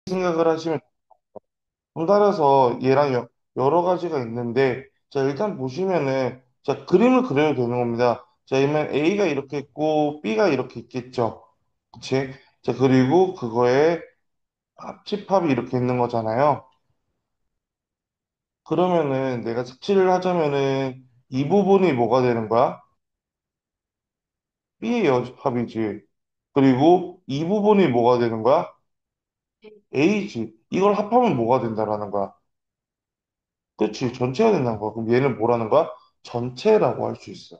생각을 하시면 따라서 얘랑 여러 가지가 있는데 자 일단 보시면은 자 그림을 그려도 되는 겁니다. 자 그러면 A가 이렇게 있고 B가 이렇게 있겠죠. 그치? 자 그리고 그거에 합집합이 이렇게 있는 거잖아요. 그러면은 내가 색칠을 하자면은 이 부분이 뭐가 되는 거야? B의 여집합이지. 그리고 이 부분이 뭐가 되는 거야? A지. 이걸 합하면 뭐가 된다라는 거야? 그치, 전체가 된다는 거야. 그럼 얘는 뭐라는 거야? 전체라고 할 수 있어.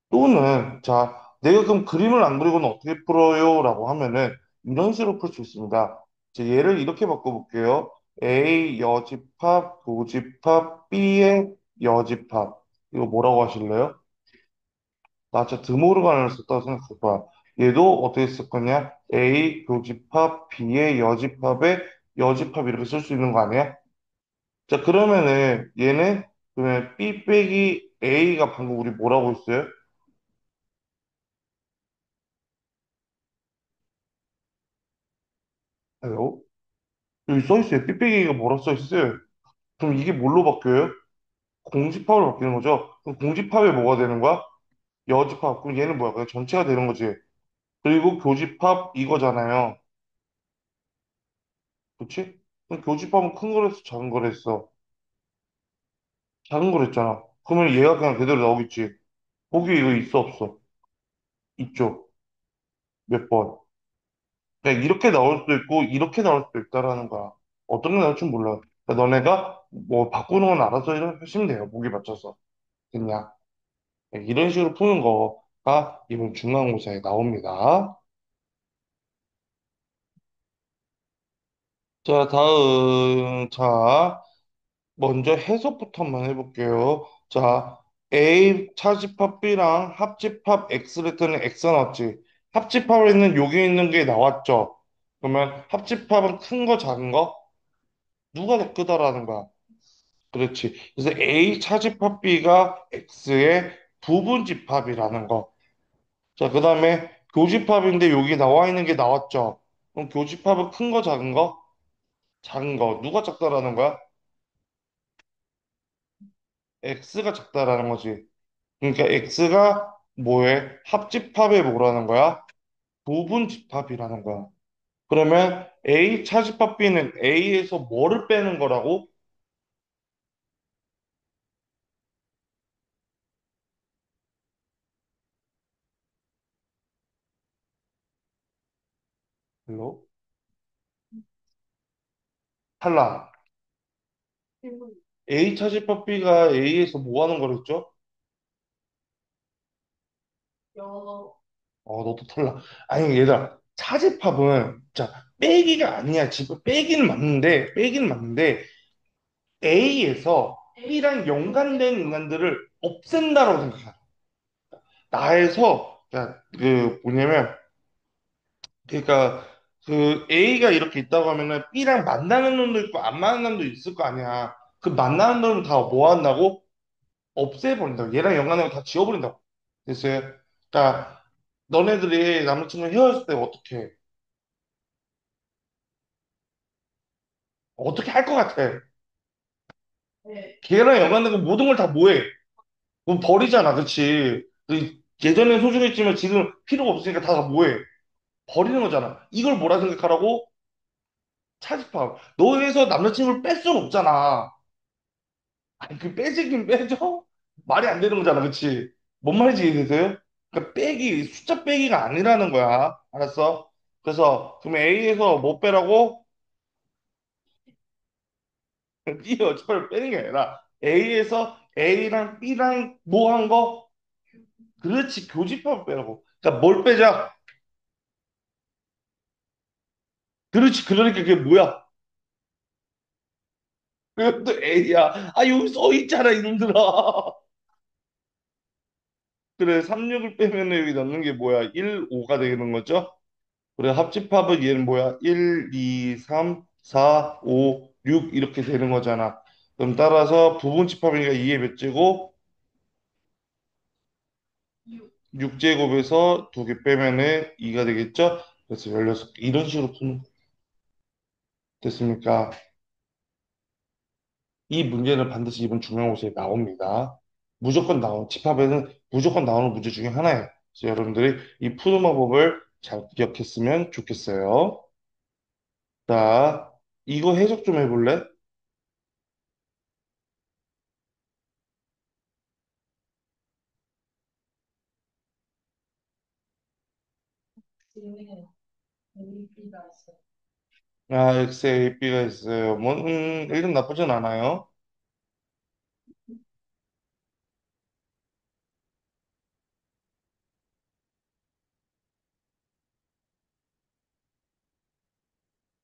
또는, 자, 내가 그럼 그림을 안 그리고는 어떻게 풀어요? 라고 하면은 이런 식으로 풀 수 있습니다. 자, 얘를 이렇게 바꿔볼게요. A 여집합, 교집합, B의 여집합. 이거 뭐라고 하실래요? 나 진짜 드모르간을 썼다고 생각할 거야. 얘도 어떻게 쓸 거냐? A 교집합, B의 여집합의 여집합 이렇게 쓸 수 있는 거 아니야? 자, 그러면은 얘는 그러면 B 빼기 A가 방금 우리 뭐라고 했어요? 알요? 여기 써 있어요. B 빼기 A가 뭐라 써 있어요? 그럼 이게 뭘로 바뀌어요? 공집합으로 바뀌는 거죠? 그럼 공집합이 뭐가 되는 거야? 여집합. 그럼 얘는 뭐야? 그냥 전체가 되는 거지. 그리고 교집합 이거잖아요. 그치? 그럼 교집합은 큰 거랬어, 작은 거랬어? 작은 거랬잖아. 그러면 얘가 그냥 그대로 나오겠지. 보기 이거 있어, 없어? 있죠. 몇 번? 그냥 이렇게 나올 수도 있고 이렇게 나올 수도 있다라는 거야. 어떤 게 나올 줄 몰라. 그러니까 너네가 뭐 바꾸는 건 알아서 하시면 돼요. 보기 맞춰서. 그냥 이런 식으로 푸는 거가 이번 중간고사에 나옵니다. 자, 다음 자 먼저 해석부터 한번 해볼게요. 자, A 차집합 B랑 합집합 X를 했더니 X가 나왔지. 합집합을 했는 여기 있는 게 나왔죠. 그러면 합집합은 큰 거 작은 거? 누가 더 크다라는 거야. 그렇지. 그래서 A 차집합 B가 X의 부분집합이라는 거. 자, 그 다음에 교집합인데 여기 나와 있는 게 나왔죠. 그럼 교집합은 큰 거, 작은 거? 작은 거. 누가 작다라는 거야? X가 작다라는 거지. 그러니까 X가 뭐해? 합집합에 뭐라는 거야? 부분집합이라는 거야. 그러면 A 차집합 B는 A에서 뭐를 빼는 거라고? 별로? 탈락. A 차집합 B가 A에서 뭐 하는 거랬죠? 너도 탈락. 아니, 얘들아, 차집합은, 자, 빼기가 아니야. 지금 빼기는 맞는데, A에서 B랑 연관된 인간들을 없앤다라고 생각해. 나에서, 야, 뭐냐면, 그러니까, A가 이렇게 있다고 하면은 B랑 만나는 놈도 있고, 안 만나는 놈도 있을 거 아니야. 그 만나는 놈은 다 뭐 한다고? 없애버린다고. 얘랑 연관되고 다 지워버린다고. 됐어요? 그러니까, 너네들이 남자친구 헤어졌을 때 어떻게 해? 어떻게 할 것 같아? 걔랑 연관된 모든 걸 다 뭐해? 뭐 버리잖아, 그치? 예전엔 소중했지만 지금 필요가 없으니까 다 뭐해? 버리는 거잖아. 이걸 뭐라 생각하라고? 차집합. 너에서 남자친구를 뺄 수는 없잖아. 아니, 그 빼지긴 빼죠? 말이 안 되는 거잖아, 그치? 뭔 말인지 이해되세요? 그러니까 숫자 빼기가 아니라는 거야. 알았어? 그래서, 그럼 A에서 뭐 빼라고? B 어차피 빼는 게 아니라 A에서 A랑 B랑 뭐 한 거? 그렇지, 교집합을 빼라고. 그러니까 뭘 빼자? 그렇지, 그러니까 그게 뭐야? 그것도 A야. 아, 여기 써 있잖아, 이놈들아. 그래, 36을 빼면 여기 넣는 게 뭐야? 1, 5가 되는 거죠? 그래, 합집합은 얘는 뭐야? 1, 2, 3, 4, 5, 6 이렇게 되는 거잖아. 그럼 따라서 부분집합이니까 2의 몇 제곱? 6제곱에서 두 개 빼면은 2가 되겠죠? 그래서 16개. 이런 식으로 푸는 거. 됐습니까? 이 문제는 반드시 이번 중간고사에 나옵니다. 무조건 집합에는 무조건 나오는 문제 중에 하나예요. 그래서 여러분들이 이 푸는 방법을 잘 기억했으면 좋겠어요. 자, 이거 해석 좀 해볼래? 아, X에 A, B가 있어요. 뭐, 일단 나쁘진 않아요.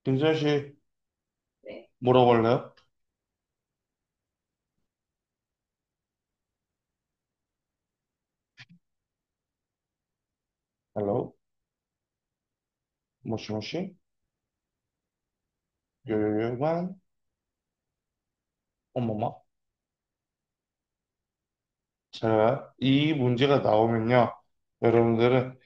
김선 씨, 뭐라고 할래요? 헬로? 모시모시? 요요요만? 어머머? 자, 이 문제가 나오면요. 여러분들은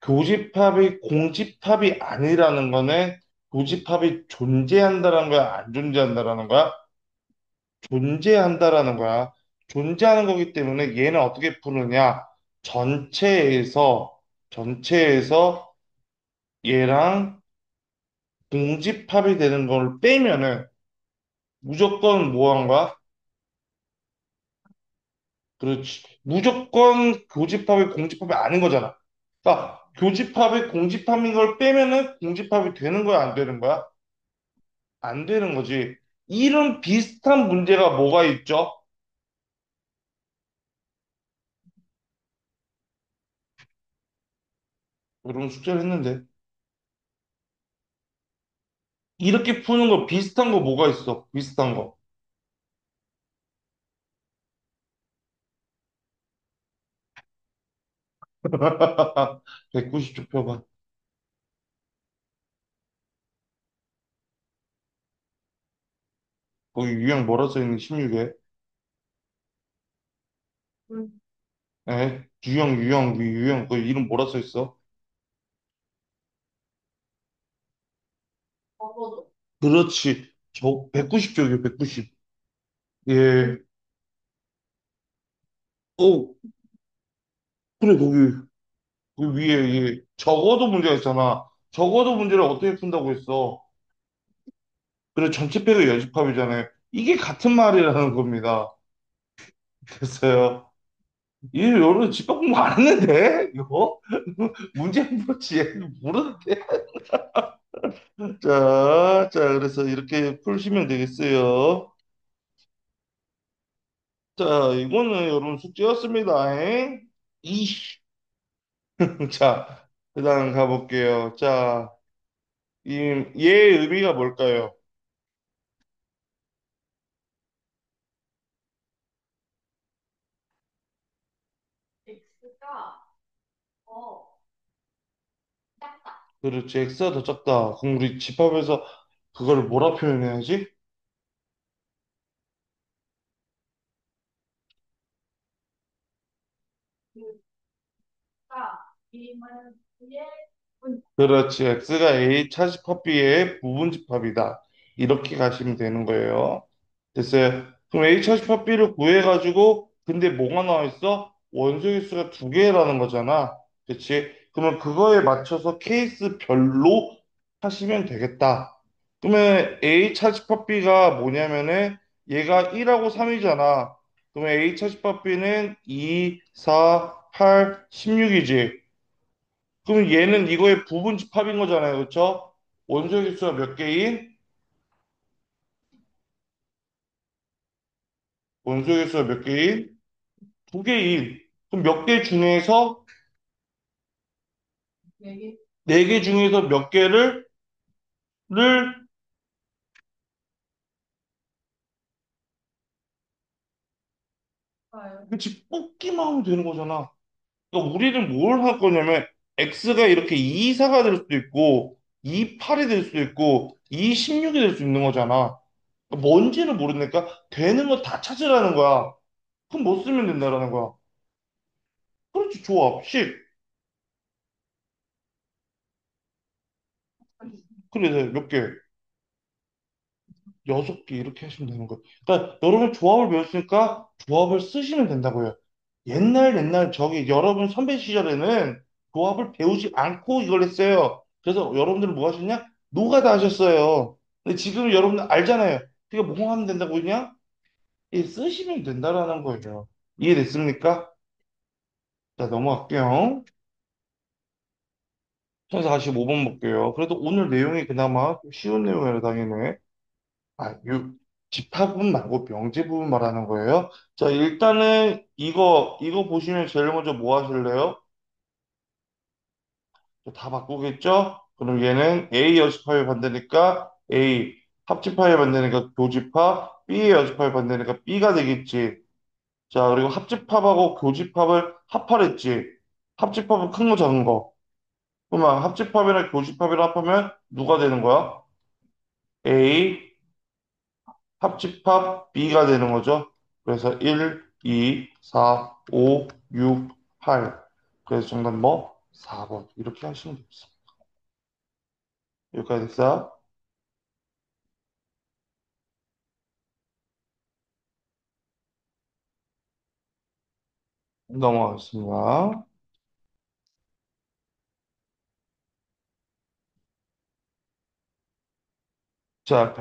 교집합이 공집합이 아니라는 거는 교집합이 존재한다는 거야, 안 존재한다라는 거야? 존재한다라는 거야. 존재하는 거기 때문에 얘는 어떻게 푸느냐? 전체에서 전체에서 얘랑 공집합이 되는 걸 빼면은 무조건 뭐 한 거야? 그렇지. 무조건 교집합이 공집합이 아닌 거잖아. 그러니까 교집합이 공집합인 걸 빼면은 공집합이 되는 거야, 안 되는 거야? 안 되는 거지. 이런 비슷한 문제가 뭐가 있죠? 여러분 숙제를 했는데. 이렇게 푸는 거 비슷한 거 뭐가 있어? 비슷한 거. 190쪽 펴봐. 거기 유형 뭐라 써있는 16에? 에? 유형, 그 이름 뭐라 써있어? 그렇지. 저 190쪽이요, 190. 예. 어, 그래, 그 위에, 예. 적어도 문제가 있잖아. 적어도 문제를 어떻게 푼다고 했어? 그래, 전체 빼고 여집합이잖아요. 이게 같은 말이라는 겁니다. 됐어요. 이 여러분 집합 공부 안 했는데? 이거? 문제 안 풀었지. 모르는데? 그래서 이렇게 푸시면 되겠어요. 자, 이거는 여러분 숙제였습니다. 잉? 자, 그 다음 가볼게요. 자, 얘의 의미가 뭘까요? 그렇지, X가 더 작다. 그럼 우리 집합에서 그걸 뭐라 표현해야지? 그렇지, X가 A 차집합 B의 부분집합이다. 이렇게 가시면 되는 거예요. 됐어요. 그럼 A 차집합 B를 구해가지고, 근데 뭐가 나와 있어? 원소의 수가 두 개라는 거잖아. 그치? 그러면 그거에 맞춰서 케이스별로 하시면 되겠다. 그러면 A 차집합 B가 뭐냐면은 얘가 1하고 3이잖아. 그러면 A 차집합 B는 2, 4, 8, 16이지. 그럼 얘는 이거의 부분집합인 거잖아요. 그쵸? 원소의 수가 몇 개인? 원소의 수가 몇 개인? 두 개인. 그럼 몇 개 중에서 네 개 중에서 몇 개를 그치 뽑기만 하면 되는 거잖아. 그러니까 우리는 뭘 할 거냐면 x가 이렇게 2, 4가 될 수도 있고 2, 8이 될 수도 있고 2, 16이 될 수 있는 거잖아. 그러니까 뭔지는 모르니까 되는 거 다 찾으라는 거야. 그럼 뭐 쓰면 된다라는 거야. 그렇지 조합 식. 그래서 몇 개? 여섯 개 이렇게 하시면 되는 거예요. 그러니까 여러분 조합을 배웠으니까 조합을 쓰시면 된다고요. 옛날 저기 여러분 선배 시절에는 조합을 배우지 않고 이걸 했어요. 그래서 여러분들은 뭐 하셨냐? 노가다 하셨어요. 근데 지금 여러분들 알잖아요. 그러니까 뭐 하면 된다고 그냥 쓰시면 된다라는 거예요. 이해됐습니까? 자, 넘어갈게요. 1045번 볼게요. 그래도 오늘 내용이 그나마 좀 쉬운 내용이라 당연히. 집합분 말고 명제부분 말하는 거예요. 자, 일단은 이거 보시면 제일 먼저 뭐 하실래요? 다 바꾸겠죠? 그럼 얘는 A 여집합이 반대니까 A, 합집합이 반대니까 교집합, B의 여집합이 반대니까 B가 되겠지. 자, 그리고 합집합하고 교집합을 합하랬지. 합집합은 큰 거, 작은 거. 그러면 합집합이랑 교집합이랑 합하면 누가 되는 거야? A, 합집합 B가 되는 거죠. 그래서 1, 2, 4, 5, 6, 8. 그래서 정답 뭐? 4번. 이렇게 하시면 되겠습니다. 여기까지 됐어? 넘어가겠습니다. 자,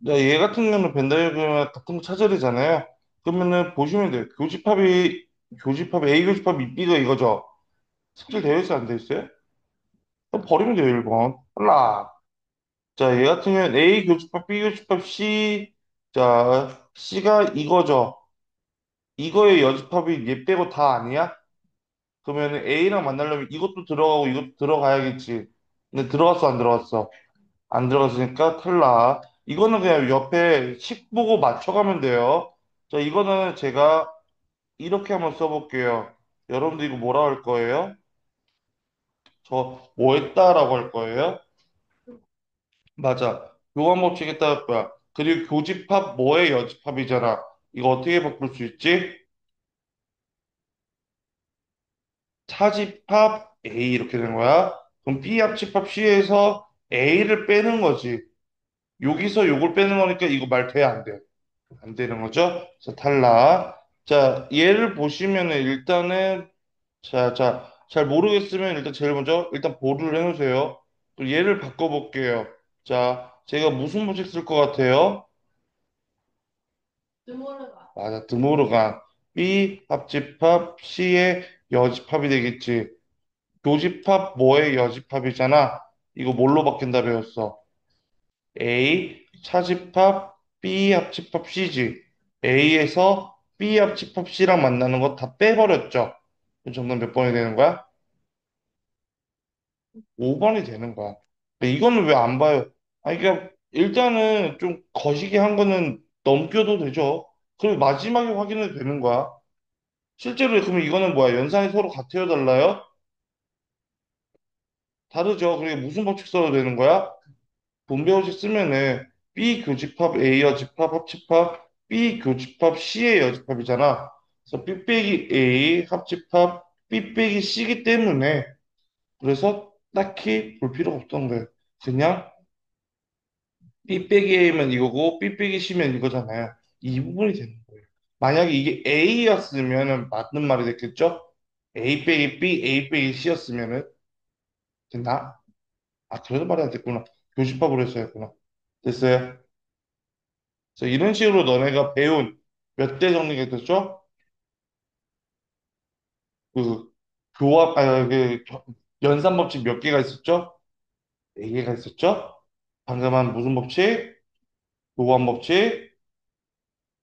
얘 같은 경우는 벤다이어그램 같은 거 찾아야 되잖아요. 그러면은 보시면 돼요. 교집합 A 교집합 B가 이거죠. 스킬 되어 있어요, 안 되어 있어요? 그럼 버리면 돼요, 1번. 탈락. 자, 얘 같은 경우는 A 교집합 B 교집합 C. 자, C가 이거죠. 이거의 여집합이 얘 빼고 다 아니야? 그러면 A랑 만나려면 이것도 들어가고 이것도 들어가야겠지. 근데 들어갔어, 안 들어갔어? 안 들어갔으니까 탈락. 이거는 그냥 옆에 식 보고 맞춰가면 돼요. 자, 이거는 제가 이렇게 한번 써볼게요. 여러분들 이거 뭐라 할 거예요? 저 뭐 했다라고 할 거예요? 맞아. 교환법칙 했다 할 거야. 그리고 교집합 뭐의 여집합이잖아. 이거 어떻게 바꿀 수 있지? 차집합 A 이렇게 되는 거야. 그럼 B 합집합 C에서 A를 빼는 거지. 여기서 요걸 빼는 거니까 이거 말 돼, 안 돼? 안 되는 거죠? 자, 탈락. 자, 얘를 보시면은 일단은 잘 모르겠으면 일단 제일 먼저 일단 보류를 해놓으세요. 또 얘를 바꿔볼게요. 자, 제가 무슨 법칙 쓸 것 같아요? 맞아, 드모르간. B 합집합 C의 여집합이 되겠지. 교집합 뭐의 여집합이잖아. 이거 뭘로 바뀐다 배웠어? A 차집합 B 합집합 C지. A에서 B 합집합 C랑 만나는 거 다 빼버렸죠. 그 정도 몇 번이 되는 거야? 5번이 되는 거야. 근데 이거는 왜 안 봐요? 아니, 그러니까 일단은 좀 거시기 한 거는 넘겨도 되죠. 그리고 마지막에 확인해도 되는 거야. 실제로 그러면 이거는 뭐야? 연산이 서로 같아요, 달라요? 다르죠. 그게 무슨 법칙 써도 되는 거야? 분배호식 쓰면은 B 교집합 A 여집합 합집합 B 교집합 C의 여집합이잖아. 그래서 B 빼기 A 합집합 B 빼기 C이기 때문에 그래서 딱히 볼 필요가 없던 거예요. 그냥 B 빼기 A면 이거고 B 빼기 C면 이거잖아요. 이 부분이 되는 거예요. 만약에 이게 A였으면은 맞는 말이 됐겠죠? A 빼기 B, A 빼기 C였으면은 됐나? 아, 그래도 말이 안 됐구나. 교집합으로 했어야 했구나. 됐어요? 그래서 이런 식으로 너네가 배운 몇 대 정리가 됐죠? 그 연산 법칙 몇 개가 있었죠? 네 개가 있었죠? 방금 한 무슨 법칙? 교환 법칙,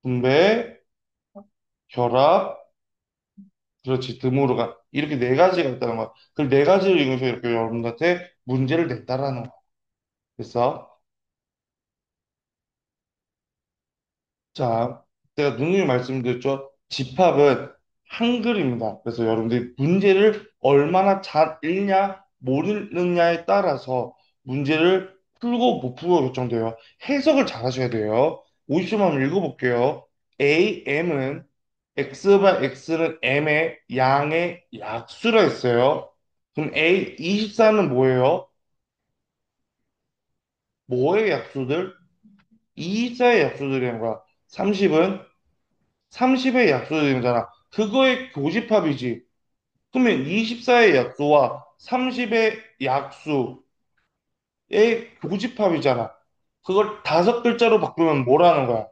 분배, 결합, 그렇지, 드모르간 이렇게 네 가지가 있다는 거야. 그 네 가지를 이용해서 이렇게 여러분들한테 문제를 냈다라는 거야. 그래서 자, 제가 누누이 말씀드렸죠. 집합은 한글입니다. 그래서 여러분들이 문제를 얼마나 잘 읽냐, 모르느냐에 따라서 문제를 풀고 못 풀고 결정돼요. 해석을 잘 하셔야 돼요. 50점 한번 읽어볼게요. AM은 X바 X는 M의 양의 약수라 했어요. 그럼 A 24는 뭐예요? 뭐의 약수들? 24의 약수들이란 거야. 30의 약수들이잖아. 그거의 교집합이지. 그러면 24의 약수와 30의 약수의 교집합이잖아. 그걸 다섯 글자로 바꾸면 뭐라는 거야?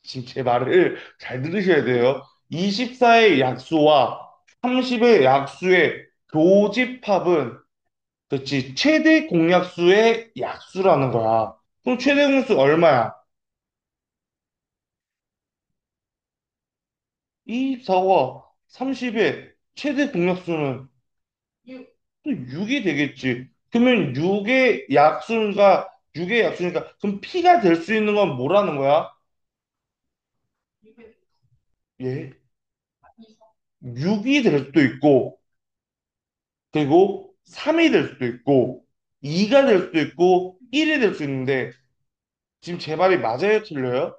지금 제 말을 잘 들으셔야 돼요. 24의 약수와 30의 약수의 교집합은 그렇지 최대 공약수의 약수라는 거야. 그럼 최대 공약수 얼마야? 24와 30의 최대 공약수는 또 6이 되겠지. 그러면 6의 약수니까 그럼 P가 될 수 있는 건 뭐라는 거야? 예. 6이 될 수도 있고 그리고 3이 될 수도 있고 2가 될 수도 있고 1이 될 수 있는데 지금 제 말이 맞아요, 틀려요?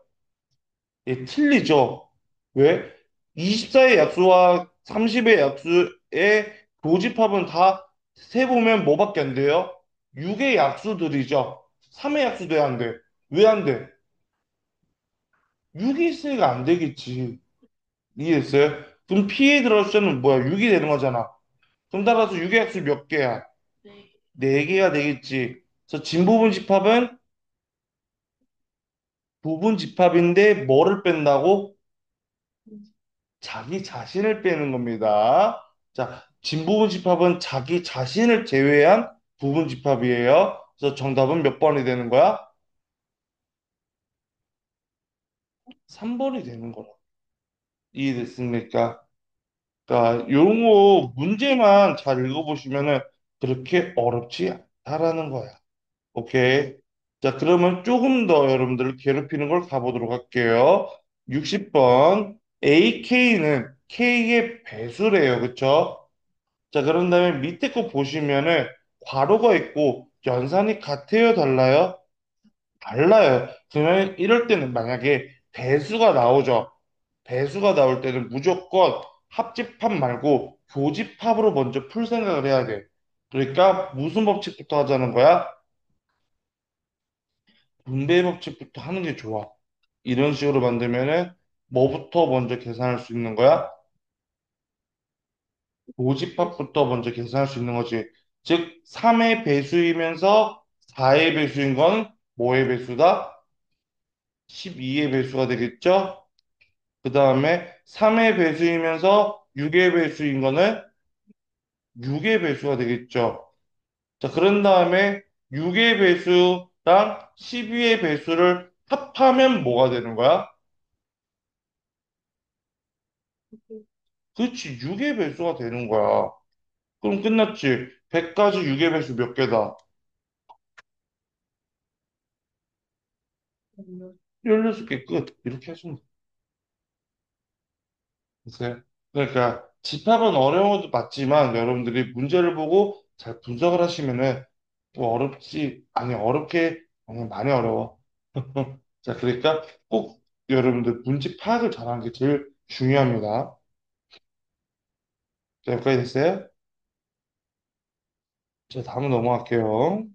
예, 틀리죠. 왜? 24의 약수와 30의 약수의 교집합은 다 세보면 뭐밖에 안 돼요? 6의 약수들이죠. 3의 약수도 안 돼. 왜 안 돼? 6이 있으니까 안 되겠지. 이해했어요? 그럼 P에 들어갈 숫자는 뭐야? 6이 되는 거잖아. 그럼 따라서 6의 약수 몇 개야? 4개가 되겠지. 그래서 진부분 집합은 부분 집합인데 뭐를 뺀다고? 자기 자신을 빼는 겁니다. 자, 진부분 집합은 자기 자신을 제외한 부분 집합이에요. 그래서 정답은 몇 번이 되는 거야? 3번이 되는 거라. 이해됐습니까? 그러니까 요런 거 문제만 잘 읽어보시면은 그렇게 어렵지 않다라는 거야. 오케이. 자, 그러면 조금 더 여러분들을 괴롭히는 걸 가보도록 할게요. 60번. AK는 K의 배수래요. 그쵸? 자, 그런 다음에 밑에 거 보시면은 괄호가 있고 연산이 같아요, 달라요? 달라요. 그러면 이럴 때는 만약에 배수가 나오죠. 배수가 나올 때는 무조건 합집합 말고 교집합으로 먼저 풀 생각을 해야 돼. 그러니까 무슨 법칙부터 하자는 거야? 분배 법칙부터 하는 게 좋아. 이런 식으로 만들면은 뭐부터 먼저 계산할 수 있는 거야? 교집합부터 먼저 계산할 수 있는 거지. 즉, 3의 배수이면서 4의 배수인 건 뭐의 배수다? 12의 배수가 되겠죠? 그 다음에 3의 배수이면서 6의 배수인 거는 6의 배수가 되겠죠? 자, 그런 다음에 6의 배수랑 12의 배수를 합하면 뭐가 되는 거야? 그렇지, 6의 배수가 되는 거야. 그럼 끝났지. 100까지 6의 배수 몇 개다? 16개 끝. 이렇게 하시면 되세요. 그러니까 집합은 어려워도 맞지만 여러분들이 문제를 보고 잘 분석을 하시면은 뭐 어렵지, 아니 어렵게, 아니 많이 어려워. 자, 그러니까 꼭 여러분들 문제 파악을 잘하는 게 제일 중요합니다. 자, 여기까지 됐어요? 자, 다음 넘어갈게요.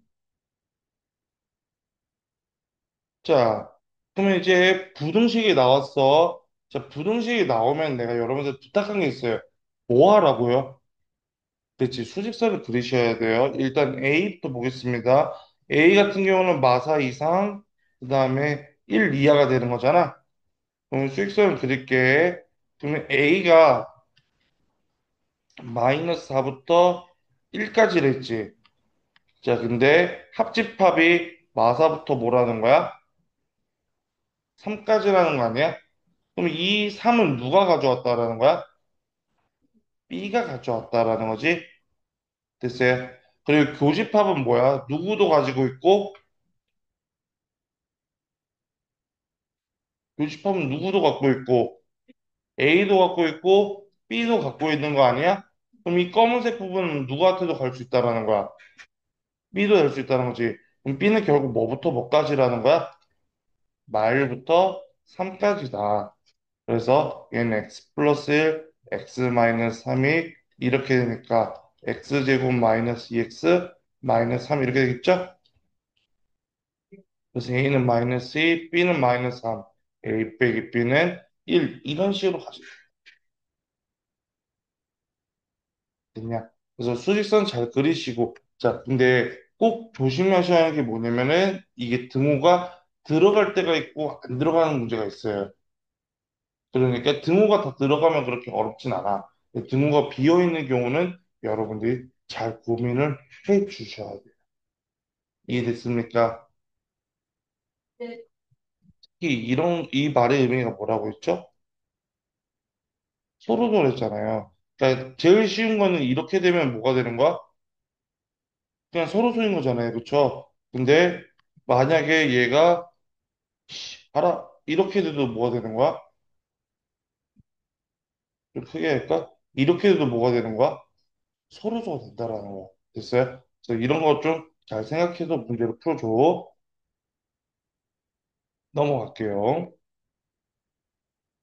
자, 그러면 이제 부등식이 나왔어. 자, 부등식이 나오면 내가 여러분들 부탁한 게 있어요. 뭐 하라고요? 그렇지, 수직선을 그리셔야 돼요. 일단 A부터 보겠습니다. A 같은 경우는 마사 이상, 그 다음에 1 이하가 되는 거잖아. 그럼 수직선을 그릴게. 그러면 A가 마이너스 4부터 1까지를 했지. 자, 근데 합집합이 마사부터 뭐라는 거야? 3까지라는 거 아니야? 그럼 이 3은 누가 가져왔다라는 거야? B가 가져왔다라는 거지. 됐어요? 그리고 교집합은 뭐야? 누구도 가지고 있고, 교집합은 누구도 갖고 있고, A도 갖고 있고, B도 갖고 있는 거 아니야? 그럼 이 검은색 부분은 누구한테도 갈 수 있다라는 거야? B도 될 수 있다는 거지. 그럼 B는 결국 뭐부터 뭐까지라는 거야? 마일부터 3까지다. 그래서 얘는 x 플러스 1, x 마이너스 3이 이렇게 되니까 x제곱 마이너스 2x 마이너스 3 이렇게 되겠죠? 그래서 A는 마이너스 2, B는 마이너스 3, A 빼기 B는 1 이런 식으로 가시면 되냐. 그래서 수직선 잘 그리시고 자 근데 꼭 조심하셔야 하는 게 뭐냐면은 이게 등호가 들어갈 때가 있고 안 들어가는 문제가 있어요. 그러니까 등호가 다 들어가면 그렇게 어렵진 않아. 등호가 비어 있는 경우는 여러분들이 잘 고민을 해 주셔야 돼요. 이해됐습니까? 이 말의 의미가 뭐라고 했죠? 서로 소랬잖아요. 그러니까 제일 쉬운 거는 이렇게 되면 뭐가 되는 거야? 그냥 서로 소인 거잖아요. 그쵸? 근데 만약에 얘가 봐라 이렇게 돼도 뭐가 되는 거야? 좀 크게 할까? 이렇게 돼도 뭐가 되는 거야? 서로서가 된다라는 거. 됐어요? 그래서 이런 거 좀 잘 생각해서 문제를 풀어줘. 넘어갈게요.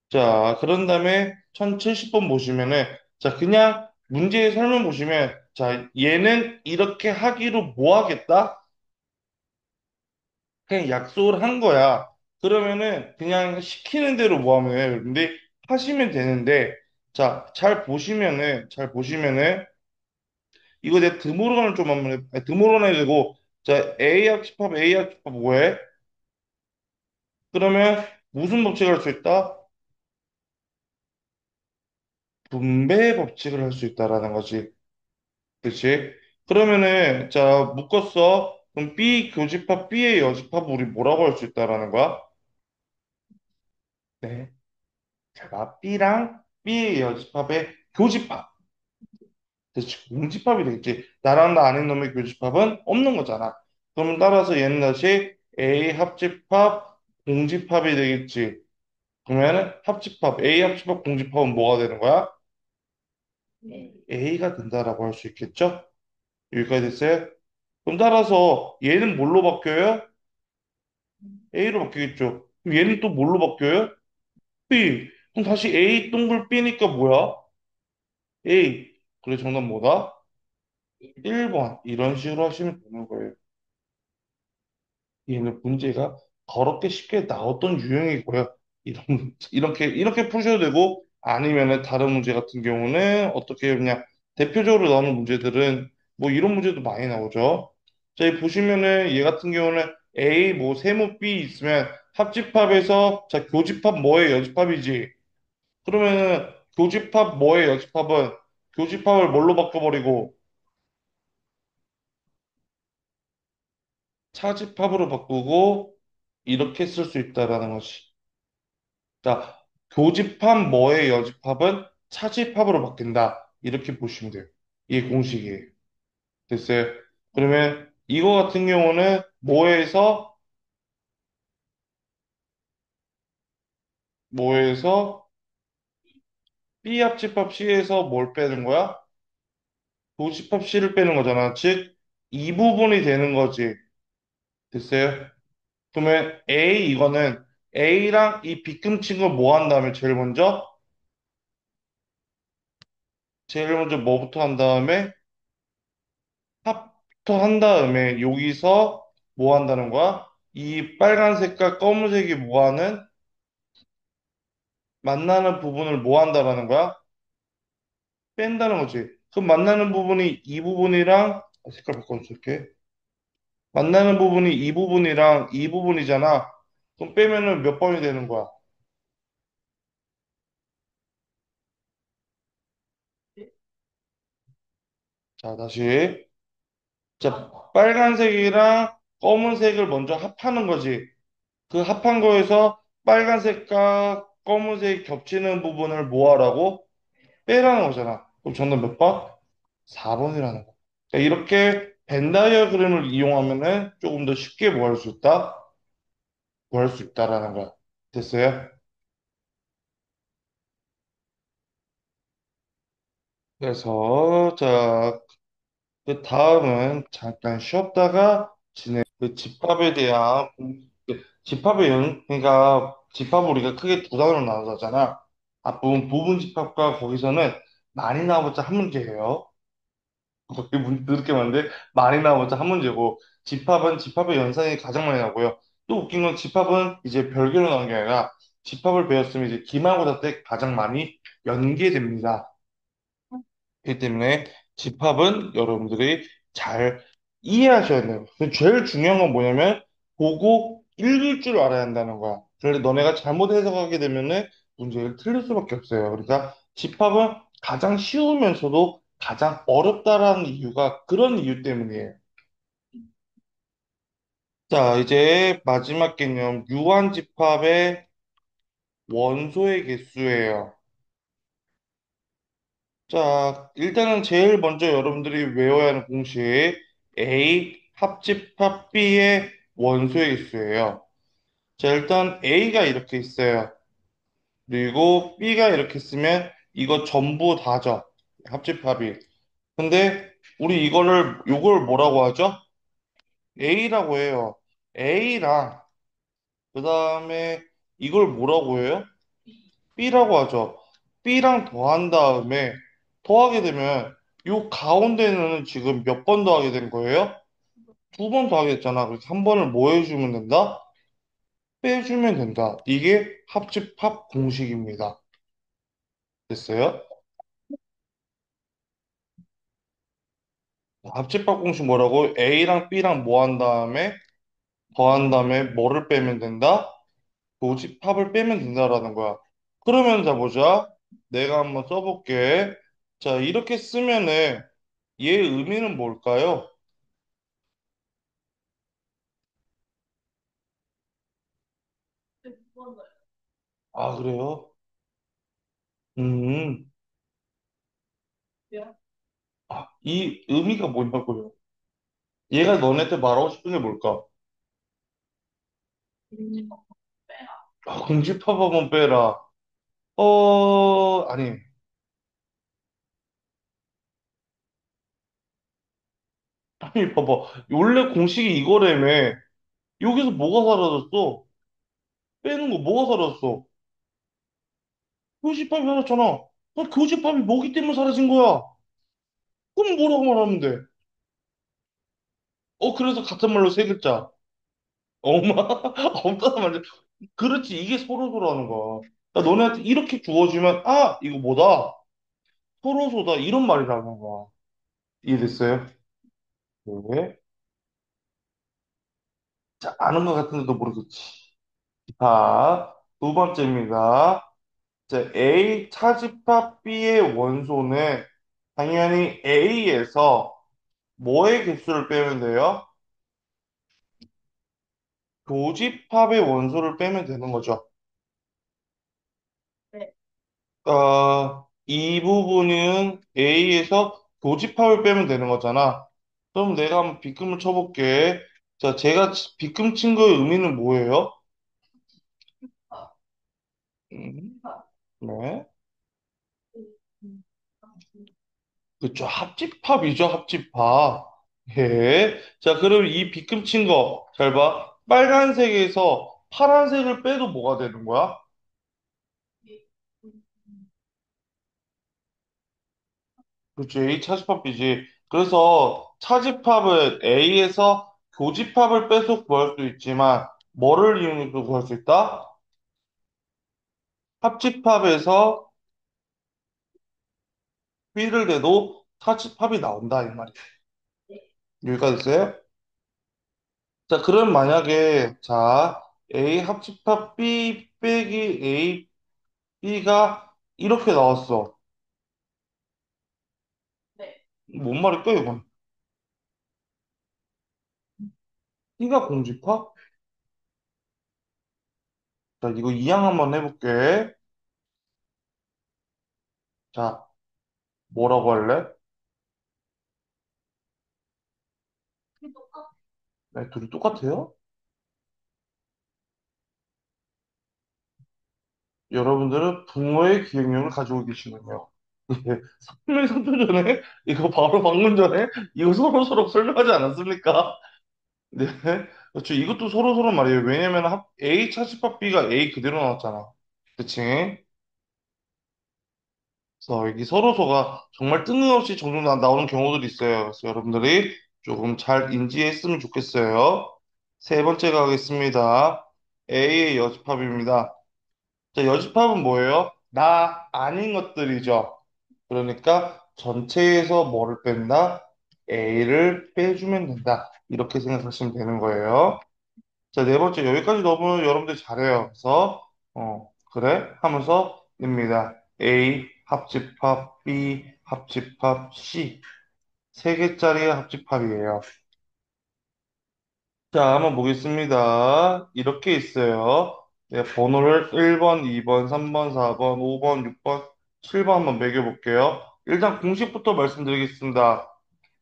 자, 그런 다음에 1070번 보시면은, 자, 그냥 문제의 설명 보시면, 자, 얘는 이렇게 하기로 뭐 하겠다? 그냥 약속을 한 거야. 그러면은 그냥 시키는 대로 뭐 하면 돼. 근데 하시면 되는데, 자, 잘 보시면은, 이거 내 드모론을 좀 한번 드모론 해야 되고, 자, A 합집합 뭐해? 그러면 무슨 법칙을 할 수 있다? 분배 법칙을 할 수 있다라는 거지. 그치? 그러면은, 자, 묶었어. 그럼 B 교집합, B의 여집합, 우리 뭐라고 할 수 있다라는 거야? 네. 자, 봐. B랑 B의 여집합의 교집합. 그치? 공집합이 되겠지. 나랑 나 아닌 놈의 교집합은 없는 거잖아. 그럼 따라서 얘는 다시 A 합집합, 공집합이 되겠지. 그러면은 A 합집합, 공집합은 뭐가 되는 거야? A가 된다라고 할 수 있겠죠? 여기까지 됐어요? 그럼 따라서 얘는 뭘로 바뀌어요? A로 바뀌겠죠. 그럼 얘는 또 뭘로 바뀌어요? B. 그럼 다시 A 동글 B니까 뭐야? A. 그래, 정답 뭐다? 1번. 이런 식으로 하시면 되는 거예요. 얘는 문제가 더럽게 쉽게 나왔던 유형이고요. 이렇게 푸셔도 되고, 아니면은 다른 문제 같은 경우는 어떻게 그냥 대표적으로 나오는 문제들은 뭐 이런 문제도 많이 나오죠. 자, 여기 보시면은 얘 같은 경우는 A 뭐 세모 B 있으면 합집합에서 자, 교집합 뭐의 여집합이지? 그러면은 교집합 뭐의 여집합은 교집합을 뭘로 바꿔버리고 차집합으로 바꾸고 이렇게 쓸 수 있다라는 것이. 자, 교집합 뭐의 여집합은 차집합으로 바뀐다. 이렇게 보시면 돼요. 이게 공식이에요. 됐어요? 그러면 이거 같은 경우는 뭐에서 B 합집합 C에서 뭘 빼는 거야? 교집합 C를 빼는 거잖아. 즉, 이 부분이 되는 거지. 됐어요? 그러면 이거는 A랑 이 빗금친 거 뭐 한 다음에 제일 먼저 뭐부터 한 다음에 합부터 한 다음에 여기서 뭐 한다는 거야? 이 빨간색과 검은색이 뭐 하는 만나는 부분을 뭐 한다라는 거야? 뺀다는 거지. 그럼 만나는 부분이 이 부분이랑 색깔 바꿔줄게. 만나는 부분이 이 부분이랑 이 부분이잖아. 그럼 빼면은 몇 번이 되는 거야? 자, 다시. 자, 빨간색이랑 검은색을 먼저 합하는 거지. 그 합한 거에서 빨간색과 검은색이 겹치는 부분을 뭐하라고? 빼라는 거잖아. 그럼 정답 몇 번? 4번이라는 거. 자, 이렇게 벤 다이어그램을 이용하면은 조금 더 쉽게 뭐 할 수 있다? 뭐 할 수 있다라는 거야. 됐어요? 그래서 자, 그 다음은 잠깐 쉬었다가 그 집합에 대한 그러니까 집합을 우리가 크게 두 단으로 나누잖아. 앞부분 부분 집합과 거기서는 많이 나와봤자 한 문제예요. 거의 문 그렇게 많은데 많이 나와봤자 한 문제고 집합은 집합의 연산이 가장 많이 나고요. 또 웃긴 건 집합은 이제 별개로 나온 게 아니라 집합을 배웠으면 이제 기말고사 때 가장 많이 연계됩니다. 그렇기 때문에 집합은 여러분들이 잘 이해하셔야 돼요. 근데 제일 중요한 건 뭐냐면 보고 읽을 줄 알아야 한다는 거야. 그런데 너네가 잘못 해석하게 되면은 문제를 틀릴 수밖에 없어요. 그러니까 집합은 가장 쉬우면서도 가장 어렵다라는 이유가 그런 이유 때문이에요. 자, 이제 마지막 개념 유한집합의 원소의 개수예요. 자, 일단은 제일 먼저 여러분들이 외워야 하는 공식 A 합집합 B의 원소의 개수예요. 자, 일단 A가 이렇게 있어요. 그리고 B가 이렇게 있으면 이거 전부 다죠. 합집합이. 근데 우리 요걸 뭐라고 하죠? A라고 해요. A랑 그 다음에 이걸 뭐라고 해요? B라고 하죠. B랑 더한 다음에 더하게 되면 요 가운데는 지금 몇 번 더하게 된 거예요? 두 번 더하게 됐잖아. 그래서 한 번을 뭐 해주면 된다? 빼주면 된다. 이게 합집합 공식입니다. 됐어요? 합집합 공식 뭐라고? A랑 B랑 뭐 한 다음에 더한 다음에 뭐를 빼면 된다? 교집합을 빼면 된다라는 거야. 그러면 자 보자. 내가 한번 써볼게. 자, 이렇게 쓰면은 얘 의미는 뭘까요? 아, 그래요? 음, 이 의미가 뭐냐고요? 얘가 너네한테 말하고 싶은 게 뭘까? 공집합 한번 빼라. 아니, 아니, 봐봐. 원래 공식이 이거라며. 여기서 뭐가 사라졌어? 빼는 거 뭐가 사라졌어? 교집합이 사라졌잖아. 교집합이 뭐기 때문에 사라진 거야? 그럼 뭐라고 말하면 돼? 그래서 같은 말로 세 글자. 엄마? 없다는 말이야. 그렇지, 이게 서로서로하는 거야. 그러니까 너네한테 이렇게 주어지면, 아, 이거 뭐다? 서로소다. 이런 말이라는 거야. 이해됐어요? 네. 자, 아는 것 같은데도 모르겠지. 자, 두 번째입니다. 자, A 차집합 B의 원소는 당연히 A에서 뭐의 개수를 빼면 돼요? 교집합의 원소를 빼면 되는 거죠. 이 부분은 A에서 교집합을 빼면 되는 거잖아. 그럼 내가 한번 빗금을 쳐볼게. 자, 제가 빗금 친 거의 의미는 뭐예요? 음, 네. 그쵸. 합집합이죠, 합집합. 예. 자, 그럼 이 빗금 친 거, 잘 봐. 빨간색에서 파란색을 빼도 뭐가 되는 거야? 그렇죠. A 차집합이지. 그래서 차집합은 A에서 교집합을 빼서 구할 수 있지만, 뭐를 이용해서 구할 수 있다? 합집합에서 B를 대도 차집합이 나온다, 이 말이야. 여기까지 됐어요? 자, 그럼 만약에, 자, A 합집합 B 빼기 A, B가 이렇게 나왔어. 뭔 말일까, 이건? B가 공집합? 자, 이거 이항 한번 해볼게. 자, 뭐라고 할래? 네, 둘이 똑같아요? 여러분들은 부모의 기억력을 가지고 계시군요. 예, 3일 3초 전에, 이거 바로 방금 전에, 이거 서로 설명하지 않았습니까? 네. 그렇죠. 이것도 서로 말이에요. 왜냐면 A 차집합 B가 A 그대로 나왔잖아. 그치? 그래서 여기 서로서가 정말 뜬금없이 종종 나오는 경우들이 있어요. 그래서 여러분들이 조금 잘 인지했으면 좋겠어요. 세 번째 가겠습니다. A의 여집합입니다. 자, 여집합은 뭐예요? 나 아닌 것들이죠. 그러니까 전체에서 뭐를 뺀다? A를 빼주면 된다. 이렇게 생각하시면 되는 거예요. 자, 네 번째, 여기까지 너무 여러분들 잘해요. 그래서, 그래? 하면서 냅니다. A, 합집합, B, 합집합, C. 세 개짜리의 합집합이에요. 자, 한번 보겠습니다. 이렇게 있어요. 네, 번호를 1번, 2번, 3번, 4번, 5번, 6번, 7번 한번 매겨볼게요. 일단 공식부터 말씀드리겠습니다.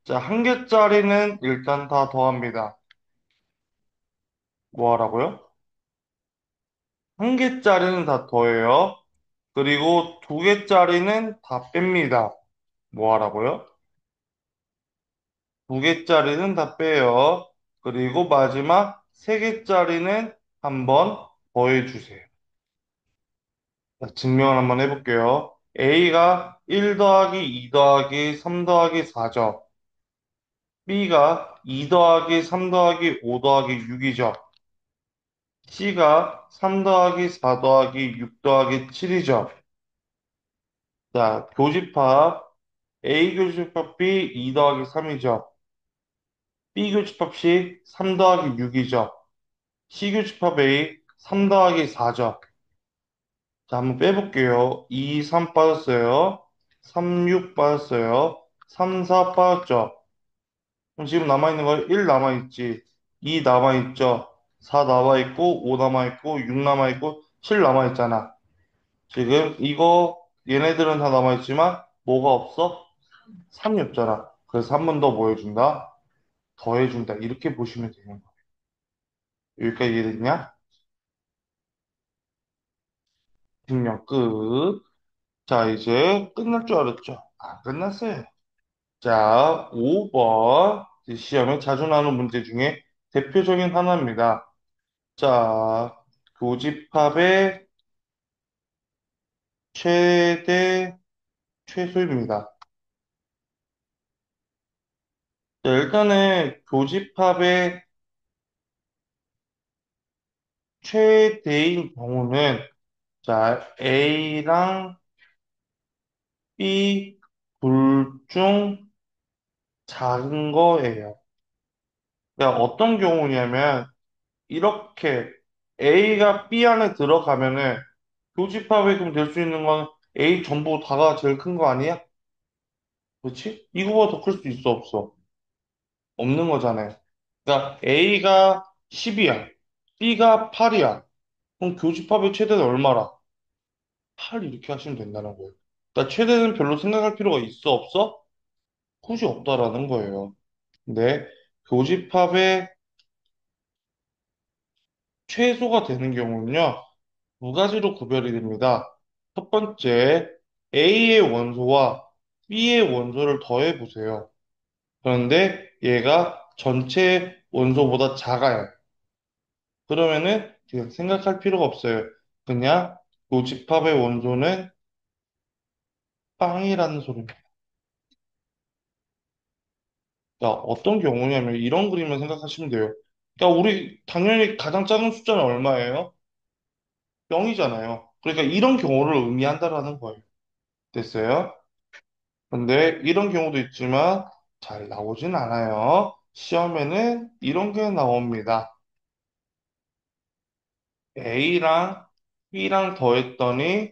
자, 한 개짜리는 일단 다 더합니다. 뭐 하라고요? 한 개짜리는 다 더해요. 그리고 두 개짜리는 다 뺍니다. 뭐 하라고요? 두 개짜리는 다 빼요. 그리고 마지막 세 개짜리는 한번 더해주세요. 자, 증명을 한번 해볼게요. A가 1 더하기 2 더하기 3 더하기 4죠. B가 2 더하기 3 더하기 5 더하기 6이죠. C가 3 더하기 4 더하기 6 더하기 7이죠. 자, 교집합 A 교집합 B 2 더하기 3이죠. B 교집합 C 3 더하기 6이죠. C 교집합 A 3 더하기 4죠. 자, 한번 빼볼게요. 2, 3 빠졌어요. 3, 6 빠졌어요. 3, 4 빠졌죠. 그럼 지금 남아있는 거 1 남아있지. 2 남아있죠. 4 남아있고, 5 남아있고, 6 남아있고, 7 남아있잖아. 지금 이거, 얘네들은 다 남아있지만, 뭐가 없어? 3이 없잖아. 그래서 한 번 더 뭐 해준다? 더해준다. 이렇게 보시면 되는 거야. 여기까지 이해됐냐? 증명 끝. 자, 이제 끝날 줄 알았죠? 아, 끝났어요. 자, 5번. 시험에 자주 나오는 문제 중에 대표적인 하나입니다. 자, 교집합의 최대, 최소입니다. 자, 일단은 교집합의 최대인 경우는 자, A랑 B 둘 중 작은 거예요. 그러니까 어떤 경우냐면 이렇게 A가 B 안에 들어가면은 교집합이 그럼 될 수 있는 건 A 전부 다가 제일 큰 거 아니야? 그렇지? 이거보다 더 클 수 있어 없어? 없는 거잖아요. 그러니까 A가 10이야. B가 8이야. 그럼 교집합의 최대는 얼마라? 8 이렇게 하시면 된다는 거예요. 그러니까 최대는 별로 생각할 필요가 있어 없어? 굳이 없다라는 거예요. 근데 교집합의 최소가 되는 경우는요. 두 가지로 구별이 됩니다. 첫 번째, A의 원소와 B의 원소를 더해 보세요. 그런데 얘가 전체 원소보다 작아요. 그러면은 그냥 생각할 필요가 없어요. 그냥 교집합의 원소는 빵이라는 소리입니다. 그러니까 어떤 경우냐면 이런 그림을 생각하시면 돼요. 그러니까 우리 당연히 가장 작은 숫자는 얼마예요? 0이잖아요. 그러니까 이런 경우를 의미한다라는 거예요. 됐어요? 근데 이런 경우도 있지만 잘 나오진 않아요. 시험에는 이런 게 나옵니다. A랑 B랑 더했더니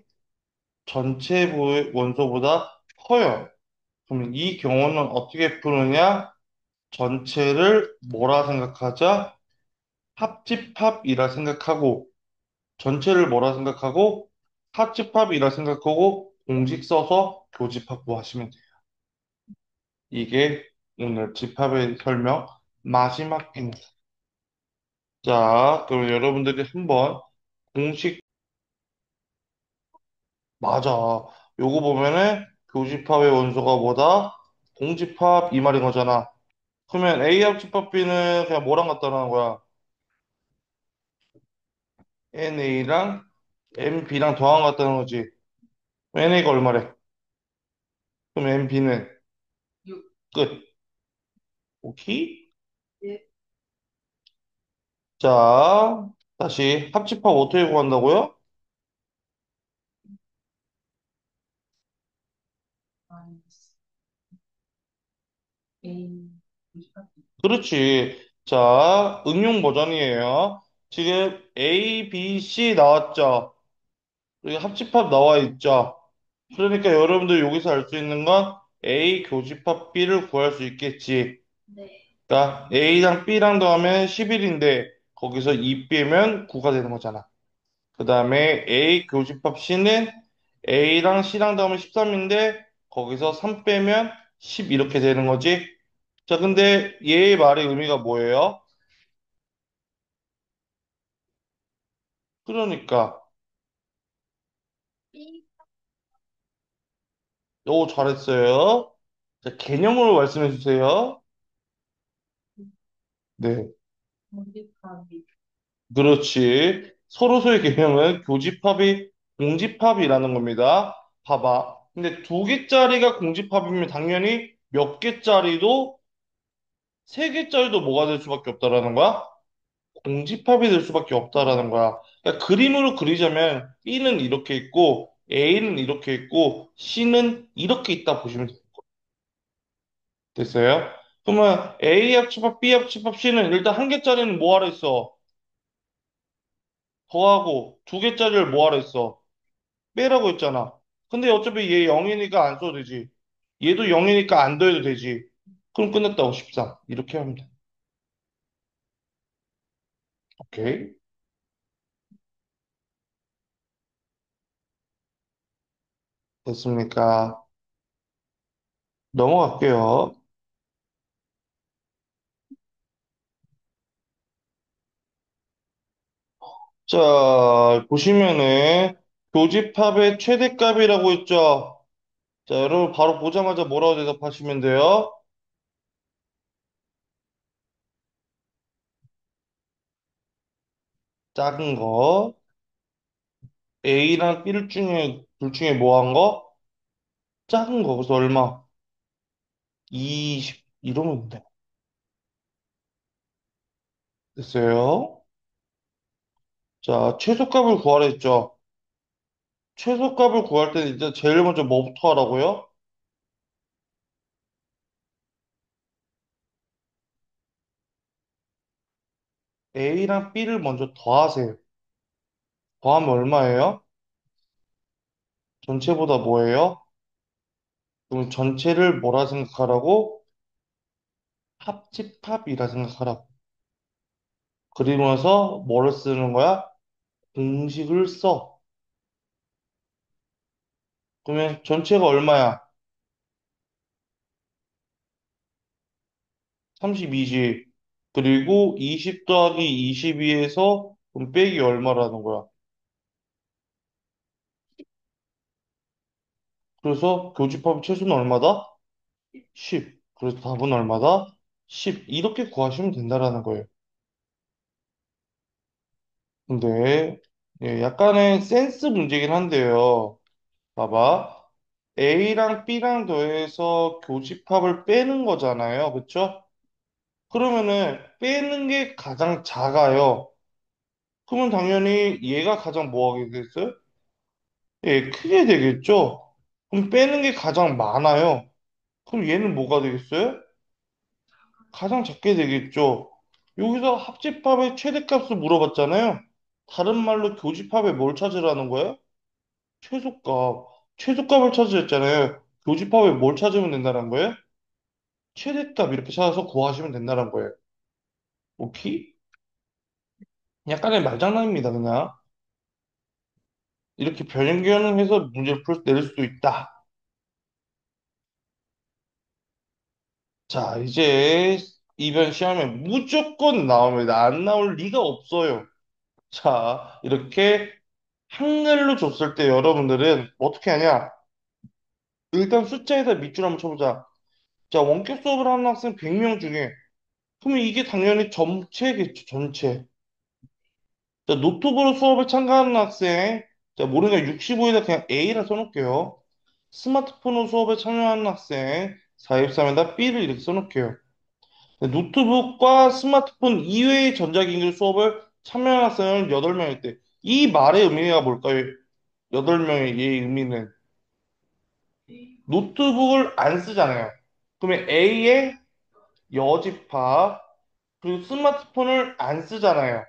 전체 원소보다 커요. 그럼 이 경우는 어떻게 푸느냐? 전체를 뭐라 생각하자? 합집합이라 생각하고, 전체를 뭐라 생각하고, 합집합이라 생각하고, 공식 써서 교집합 구하시면 돼요. 이게 오늘 집합의 설명 마지막입니다. 자, 그럼 여러분들이 한번 공식, 맞아. 요거 보면은 교집합의 원소가 뭐다? 공집합 이 말인 거잖아. 그러면 A합 집합 B는 그냥 뭐랑 같다라는 거야? NA랑 MB랑 더한 것 같다는 거지. NA가 얼마래? 그럼 MB는 끝. 오케이? 자, 다시 합집합 어떻게 구한다고요? 그렇지. 자, 응용 버전이에요. 지금 A, B, C 나왔죠? 그리고 합집합 나와 있죠? 그러니까 여러분들 여기서 알 수 있는 건 A 교집합 B를 구할 수 있겠지. 그러니까 A랑 B랑 더하면 11인데 거기서 2 빼면 9가 되는 거잖아. 그 다음에 A 교집합 C는 A랑 C랑 더하면 13인데 거기서 3 빼면 10 이렇게 되는 거지. 자, 근데 얘의 말의 의미가 뭐예요? 그러니까, 오, 잘했어요. 자, 개념으로 말씀해 주세요. 네, 그렇지. 서로소의 개념은 교집합이 공집합이라는 겁니다. 봐봐. 근데 두 개짜리가 공집합이면 당연히 몇 개짜리도 세 개짜리도 뭐가 될 수밖에 없다라는 거야? 공집합이 될 수밖에 없다라는 거야. 그러니까 그림으로 그리자면 B는 이렇게 있고 A는 이렇게 있고 C는 이렇게 있다 보시면 됐어요? 그러면 A 합집합, B 합집합, C는 일단 한 개짜리는 뭐 하라 했어? 더하고 두 개짜리를 뭐 하라 했어? 빼라고 했잖아. 근데 어차피 얘 0이니까 안 써도 되지. 얘도 0이니까 안 더해도 되지. 그럼 끝났다고 13. 이렇게 하면 돼. 오케이. 됐습니까? 넘어갈게요. 자, 보시면은 교집합의 최대값이라고 있죠. 자, 여러분 바로 보자마자 뭐라고 대답하시면 돼요? 작은 거. A랑 B 중에 둘 중에 뭐 한 거? 작은 거. 그래서 얼마? 20 이러면 돼. 됐어요? 자, 최소값을 구하라 했죠. 최소값을 구할 때는 일단 제일 먼저 뭐부터 하라고요? A랑 B를 먼저 더하세요. 더하면 얼마예요? 전체보다 뭐예요? 그럼 전체를 뭐라 생각하라고? 합집합이라 생각하라고. 그리고 나서 뭐를 쓰는 거야? 공식을 써. 그러면 전체가 얼마야? 32지. 그리고 20 더하기 22에서 그럼 빼기 얼마라는 거야? 그래서 교집합 최소는 얼마다? 10. 그래서 답은 얼마다? 10. 이렇게 구하시면 된다라는 거예요. 근데 예, 약간의 센스 문제긴 한데요. 봐봐. A랑 B랑 더해서 교집합을 빼는 거잖아요. 그쵸? 그러면은 빼는 게 가장 작아요. 그러면 당연히 얘가 가장 뭐 하게 됐어요? 예, 크게 되겠죠? 그럼 빼는 게 가장 많아요. 그럼 얘는 뭐가 되겠어요? 가장 작게 되겠죠? 여기서 합집합의 최대값을 물어봤잖아요. 다른 말로 교집합에 뭘 찾으라는 거예요? 최소값. 최소값을 찾으셨잖아요. 교집합에 뭘 찾으면 된다는 거예요? 최대값 이렇게 찾아서 구하시면 된다는 거예요. 오케이? 약간의 말장난입니다, 그냥. 이렇게 변형해서 문제를 낼 수도 있다. 자, 이제 이번 시험에 무조건 나옵니다. 안 나올 리가 없어요. 자, 이렇게 한글로 줬을 때 여러분들은 어떻게 하냐? 일단 숫자에다 밑줄 한번 쳐보자. 자, 원격 수업을 하는 학생 100명 중에 그러면 이게 당연히 전체겠죠, 전체. 자, 노트북으로 수업에 참가하는 학생 자, 모르니까 65에다 그냥 A라 써놓을게요. 스마트폰으로 수업에 참여하는 학생 413에다 B를 이렇게 써놓을게요. 네, 노트북과 스마트폰 이외의 전자기기 수업을 참여하는 학생은 8명일 때. 이 말의 의미가 뭘까요? 8명의 얘의 의미는 노트북을 안 쓰잖아요. 그러면 A의 여집합 그리고 스마트폰을 안 쓰잖아요.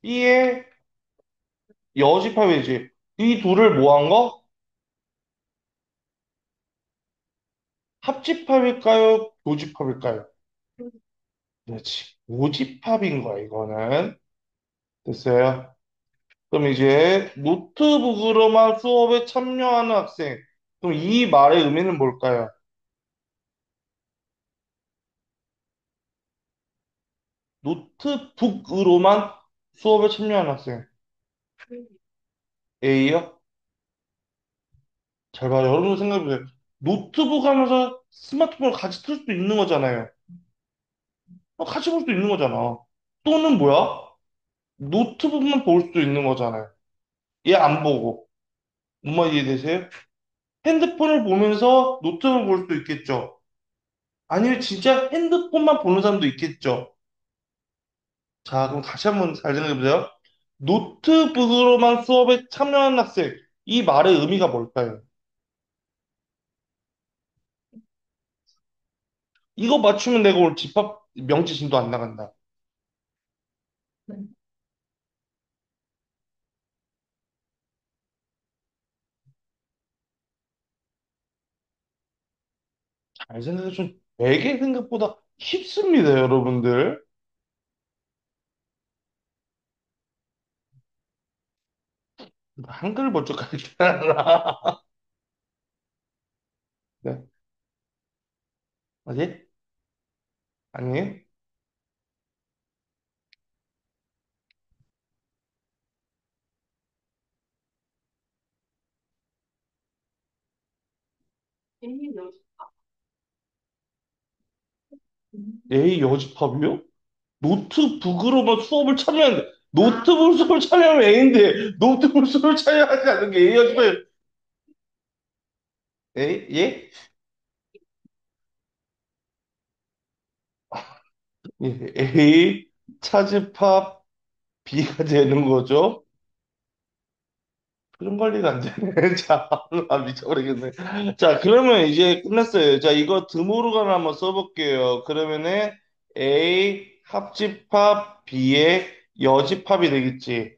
B의 여집합이지. 이 둘을 모한 거 합집합일까요? 교집합일까요? 그렇지. 모집합인 거야, 이거는. 됐어요? 그럼 이제 노트북으로만 수업에 참여하는 학생. 그럼 이 말의 의미는 뭘까요? 노트북으로만 수업에 참여하는 학생. A요? 잘 봐요. 여러분 생각해보세요. 노트북 하면서 스마트폰을 같이 틀 수도 있는 거잖아요. 같이 볼 수도 있는 거잖아. 또는 뭐야? 노트북만 볼 수도 있는 거잖아요. 얘 안 보고. 뭔 말이 이해되세요? 핸드폰을 보면서 노트북을 볼 수도 있겠죠. 아니면 진짜 핸드폰만 보는 사람도 있겠죠. 자, 그럼 다시 한번 잘 생각해보세요. 노트북으로만 수업에 참여하는 학생. 이 말의 의미가 뭘까요? 이거 맞추면 내가 오늘 집합 명치 진도 안 나간다. 잘 생각해 좀 되게 생각보다 쉽습니다, 여러분들. 한글 먼저 가르쳐라. 네. 어디? 아니, A 여집합이요? 노트북으로만 수업을 참여하는데, 노트북 수업을 참여하면 A인데, 노트북 수업을 참여하지 않는 게 A 여집합, A? 예? 예, A 차집합 B가 되는 거죠. 표정 관리가 안 되네. 자, 아, 미쳐버리겠네. 자, 그러면 이제 끝났어요. 자, 이거 드모르간 한번 써볼게요. 그러면은 A 합집합 B의 여집합이 되겠지.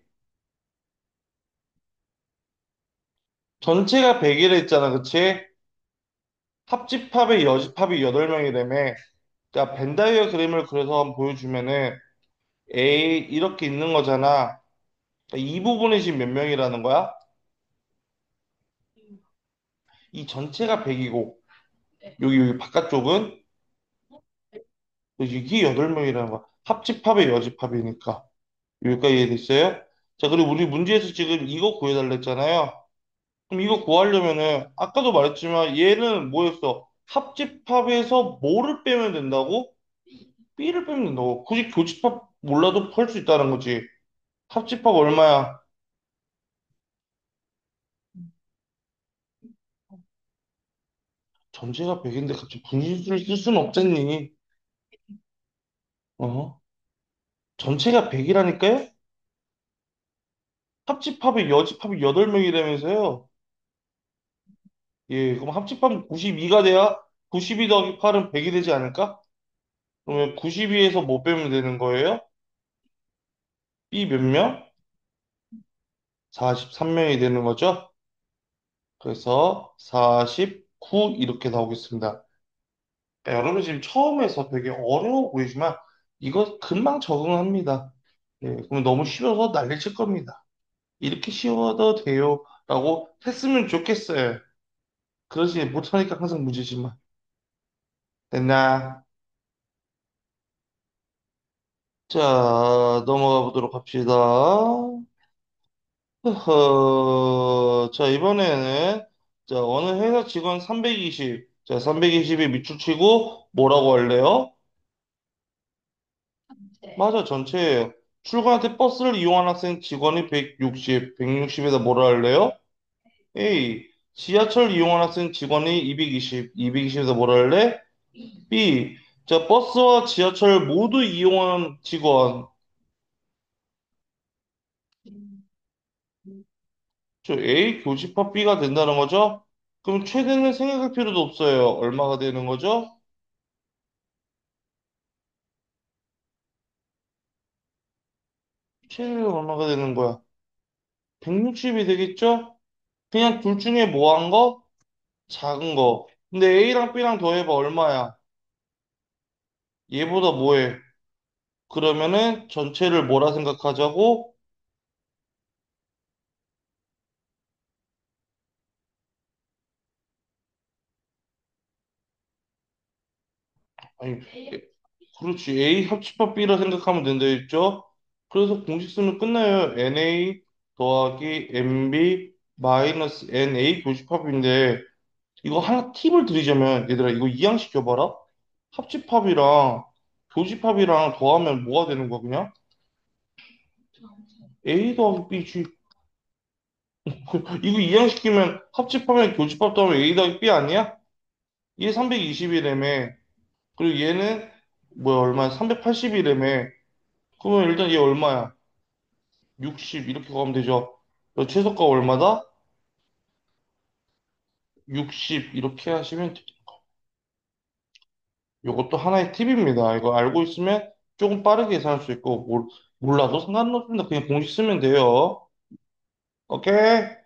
전체가 100이라 했잖아, 그치? 합집합의 여집합이 8명이라며. 자, 벤다이어 그림을 그려서 한번 보여주면은 A 이렇게 있는 거잖아. 자, 이 부분이 지금 몇 명이라는 거야? 이 전체가 100이고 여기 바깥쪽은 이게 8명이라는 거야. 합집합의 여집합이니까. 여기까지 이해됐어요? 자, 그리고 우리 문제에서 지금 이거 구해달라 했잖아요. 그럼 이거 구하려면은 아까도 말했지만 얘는 뭐였어? 합집합에서 뭐를 빼면 된다고? B를 빼면 된다고. 굳이 교집합 몰라도 할 수 있다는 거지. 합집합 얼마야? 전체가 100인데 갑자기 분실수를 쓸 수는 없잖니. 어? 전체가 100이라니까요? 합집합의 여집합이 8명이라면서요. 예, 그럼 합집합은 92가 돼야 92 더하기 8은 100이 되지 않을까? 그러면 92에서 뭐 빼면 되는 거예요? B 몇 명? 43명이 되는 거죠? 그래서 49 이렇게 나오겠습니다. 여러분 지금 처음에서 되게 어려워 보이지만 이거 금방 적응합니다. 예, 그러면 너무 쉬워서 난리 칠 겁니다. 이렇게 쉬워도 돼요. 라고 했으면 좋겠어요. 그러지 못하니까 항상 문제지만. 됐나? 자, 넘어가 보도록 합시다. 자, 이번에는, 자, 어느 회사 직원 320. 자, 320이 밑줄치고 뭐라고 할래요? 맞아, 전체예요. 출근할 때 버스를 이용한 학생 직원이 160. 160에다 뭐라 할래요? A. 지하철 이용하는 학생 직원이 220, 220에서 뭐라 할래? B. 자, 버스와 지하철 모두 이용하는 직원. 저 A 교집합 B가 된다는 거죠? 그럼 최대는 생각할 필요도 없어요. 얼마가 되는 거죠? 최대는 얼마가 되는 거야? 160이 되겠죠? 그냥 둘 중에 뭐 한 거? 작은 거. 근데 A랑 B랑 더해봐 얼마야? 얘보다 뭐해? 그러면은 전체를 뭐라 생각하자고? 아니, 그렇지. A 합집합 B라 생각하면 된다 했죠? 그래서 공식 쓰면 끝나요. NA 더하기 MB 마이너스 NA 교집합인데 이거 하나 팁을 드리자면 얘들아 이거 이항시켜봐라. 합집합이랑 교집합이랑 더하면 뭐가 되는 거야 그냥? A 더하기 B지. 이거 이항시키면 합집하면 교집합 더하면 A 더하기 B 아니야? 얘 320이라며. 그리고 얘는 뭐야 얼마야? 380이라며. 그러면 일단 얘 얼마야? 60 이렇게 가면 되죠. 그래서 최소가 얼마다? 60 이렇게 하시면 돼. 이것도 하나의 팁입니다. 이거 알고 있으면 조금 빠르게 예상할 수 있고 몰라도 상관없습니다. 그냥 공식 쓰면 돼요. 오케이?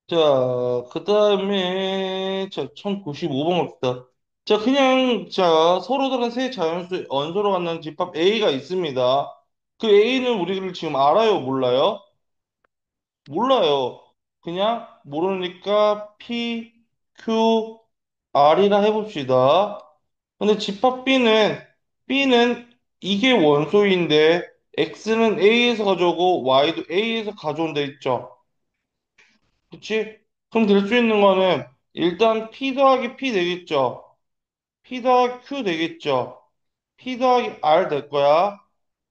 자, 그 다음에 자 1095번 갑시다. 자, 그냥 자 서로 다른 세 자연수 언서로 갖는 집합 A가 있습니다. 그 A는 우리를 지금 알아요, 몰라요? 몰라요. 그냥 모르니까 P, Q, R이라 해봅시다. 근데 집합 B는 이게 원소인데 X는 A에서 가져오고 Y도 A에서 가져온다 했죠. 그치? 그럼 될 수 있는 거는 일단 P 더하기 P 되겠죠. P 더하기 Q 되겠죠. P 더하기 R 될 거야.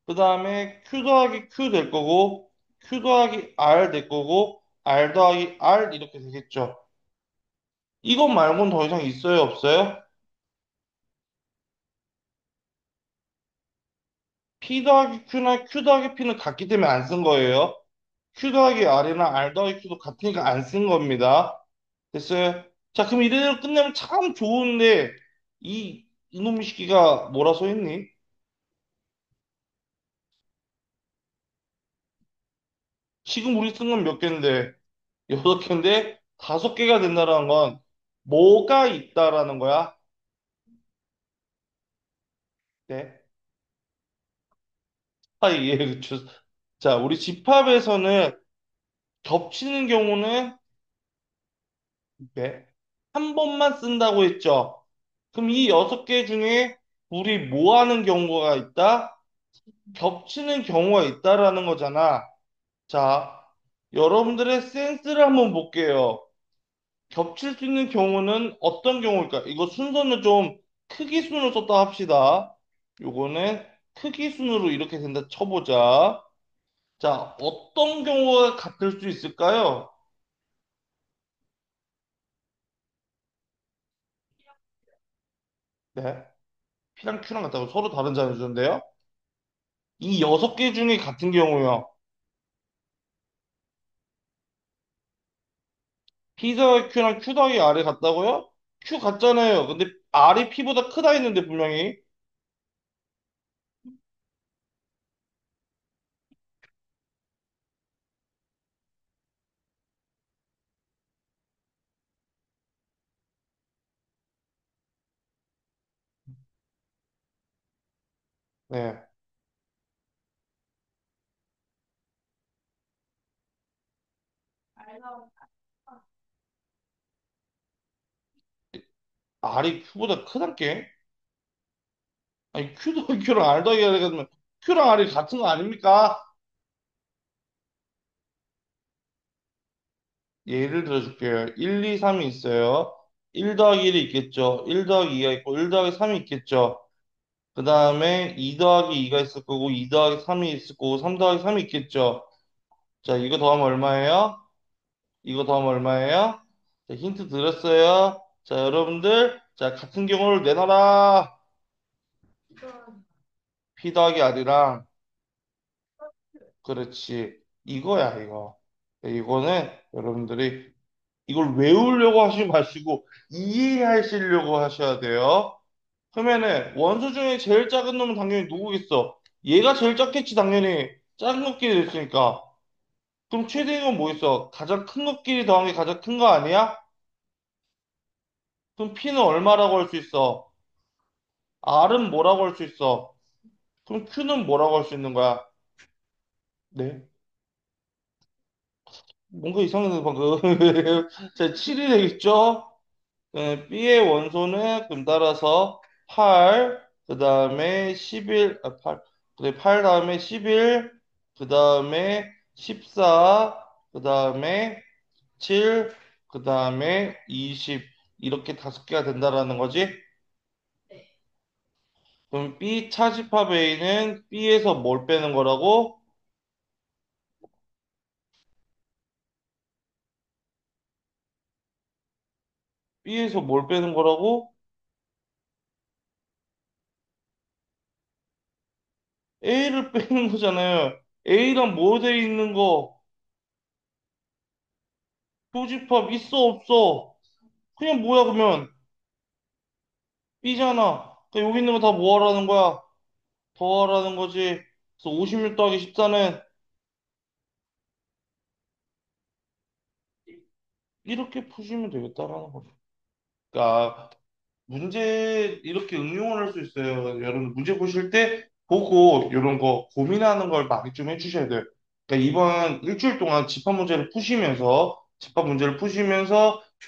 그 다음에 Q 더하기 Q 될 거고, Q 더하기 R 될 거고, R 더하기 R 이렇게 되겠죠. 이것 말고는 더 이상 있어요, 없어요? P 더하기 Q나 Q 더하기 P는 같기 때문에 안 쓴 거예요. Q 더하기 R이나 R 더하기 Q도 같으니까 안 쓴 겁니다. 됐어요? 자, 그럼 이대로 끝내면 참 좋은데, 이놈의 시기가 뭐라 써 있니? 지금 우리 쓴 건 몇 개인데, 여섯 개인데, 다섯 개가 된다는 건 뭐가 있다라는 거야? 네. 아, 예, 그쵸. 자, 우리 집합에서는 겹치는 경우는 네. 한 번만 쓴다고 했죠. 그럼 이 여섯 개 중에 우리 뭐 하는 경우가 있다? 겹치는 경우가 있다라는 거잖아. 자, 여러분들의 센스를 한번 볼게요. 겹칠 수 있는 경우는 어떤 경우일까? 이거 순서는 좀 크기 순으로 썼다 합시다. 요거는 크기 순으로 이렇게 된다 쳐보자. 자, 어떤 경우가 같을 수 있을까요? 네. P랑 Q랑 같다고 서로 다른 자연수인데요. 이 여섯 개 중에 같은 경우요. P 더하기 Q랑 Q 더하기 R이 같다고요? Q 같잖아요. 근데 R이 P보다 크다 했는데 분명히. 네. R이 Q보다 크단게? 아니 Q 더하기 Q랑 R 더하기 R이 같으면 Q랑 R이 같은 거 아닙니까? 예를 들어줄게요. 1, 2, 3이 있어요. 1 더하기 1이 있겠죠. 1 더하기 2가 있고 1 더하기 3이 있겠죠. 그 다음에 2 더하기 2가 있을 거고 2 더하기 3이 있을 거고 3 더하기 3이 있겠죠. 자, 이거 더하면 얼마예요? 이거 더하면 얼마예요? 자, 힌트 드렸어요. 자, 여러분들, 자, 같은 경우를 내놔라. P 더하기 R이랑, 그렇지. 이거야, 이거. 이거는 여러분들이 이걸 외우려고 하지 마시고 이해하시려고 하셔야 돼요. 그러면은 원소 중에 제일 작은 놈은 당연히 누구겠어? 얘가 제일 작겠지, 당연히. 작은 것끼리 됐으니까. 그럼 최대는 뭐 있어? 가장 큰 것끼리 더한 게 가장 큰 거 아니야? 그럼 P는 얼마라고 할 수 있어? R은 뭐라고 할 수 있어? 그럼 Q는 뭐라고 할 수 있는 거야? 네? 뭔가 이상해서 방금. 자, 7이 되겠죠? B의 원소는 그럼 따라서 8, 그 다음에 11, 8, 그래, 8 다음에 11, 그 다음에 14, 그 다음에 7, 그 다음에 20, 이렇게 다섯 개가 된다라는 거지? 그럼 B 차집합 A는 B에서 뭘 빼는 거라고? B에서 뭘 빼는 거라고? A를 빼는 거잖아요. A랑 뭐 돼 있는 거? 교집합 있어, 없어? 그냥 뭐야, 그러면? B잖아. 그러니까 여기 있는 거 다 뭐 하라는 거야? 더하라는 거지. 그래서 56 더하기 14는 이렇게 푸시면 되겠다라는 거죠. 그러니까 문제 이렇게 응용을 할 수 있어요. 여러분 문제 보실 때 보고 이런 거 고민하는 걸 많이 좀 해주셔야 돼요. 그러니까 이번 일주일 동안 집합 문제를 푸시면서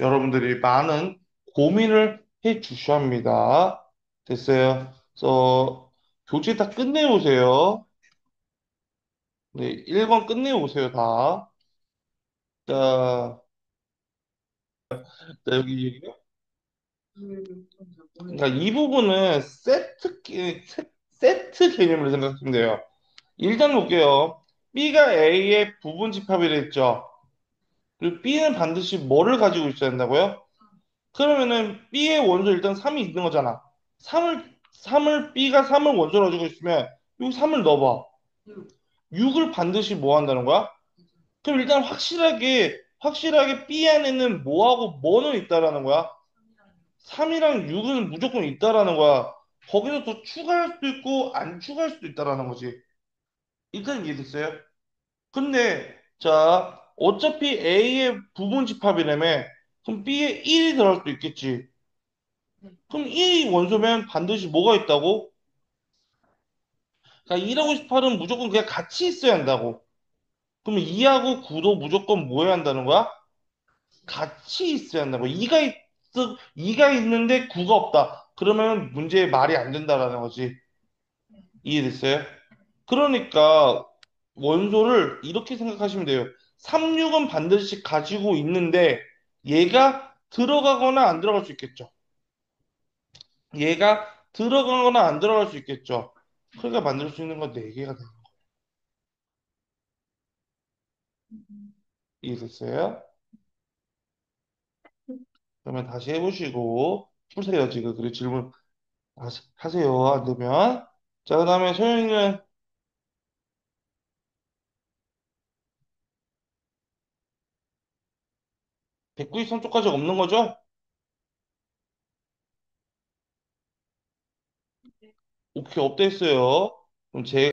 여러분들이 많은 고민을 해 주셔야 합니다. 됐어요. 그래서 교재 다 끝내오세요. 네, 1번 끝내오세요, 다. 자, 여기 그러니까 이 부분은 세트 개념으로 생각하시면 돼요. 일단 볼게요. B가 A의 부분 집합이라 했죠. 그리고 B는 반드시 뭐를 가지고 있어야 한다고요? 그러면은 B의 원소 일단 3이 있는 거잖아. 3을 B가 3을 원소로 가지고 있으면 여기 3을 넣어봐. 6을 반드시 뭐 한다는 거야? 그럼 일단 확실하게 B 안에는 뭐하고 뭐는 있다라는 거야? 3이랑 6은 무조건 있다라는 거야. 거기서 더 추가할 수도 있고 안 추가할 수도 있다라는 거지. 일단 이해됐어요? 근데 자 어차피 A의 부분 집합이라며 그럼 B에 1이 들어갈 수도 있겠지. 그럼 1이 원소면 반드시 뭐가 있다고? 그러니까 1하고 18은 무조건 그냥 같이 있어야 한다고. 그러면 2하고 9도 무조건 뭐 해야 한다는 거야? 같이 있어야 한다고. 2가 있는데 9가 없다. 그러면 문제의 말이 안 된다라는 거지. 이해됐어요? 그러니까 원소를 이렇게 생각하시면 돼요. 36은 반드시 가지고 있는데 얘가 들어가거나 안 들어갈 수 있겠죠. 얘가 들어가거나 안 들어갈 수 있겠죠. 그러니까 만들 수 있는 건 4개가 돼요. 이해됐어요? 그러면 다시 해보시고 푸세요 지금. 그리고 질문 다시 하세요. 안 되면. 자, 그 다음에 소영이는 193 쪽까지 없는 거죠? 오케이, 업됐어요. 그럼 제